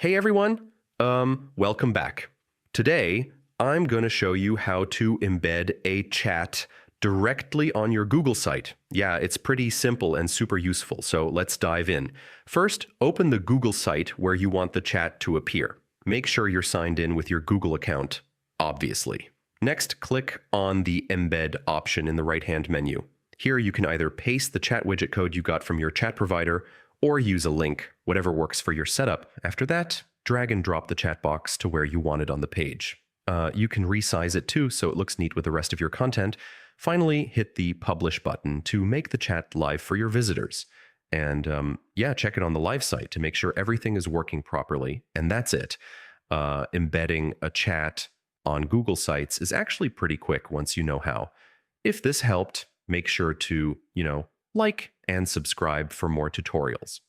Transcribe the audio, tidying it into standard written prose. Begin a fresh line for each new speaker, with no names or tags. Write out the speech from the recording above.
Hey everyone, welcome back. Today, I'm going to show you how to embed a chat directly on your Google site. Yeah, it's pretty simple and super useful, so let's dive in. First, open the Google site where you want the chat to appear. Make sure you're signed in with your Google account, obviously. Next, click on the Embed option in the right-hand menu. Here you can either paste the chat widget code you got from your chat provider or use a link, whatever works for your setup. After that, drag and drop the chat box to where you want it on the page. You can resize it too so it looks neat with the rest of your content. Finally, hit the Publish button to make the chat live for your visitors. And yeah, check it on the live site to make sure everything is working properly. And that's it. Embedding a chat on Google Sites is actually pretty quick once you know how. If this helped, make sure to, like and subscribe for more tutorials.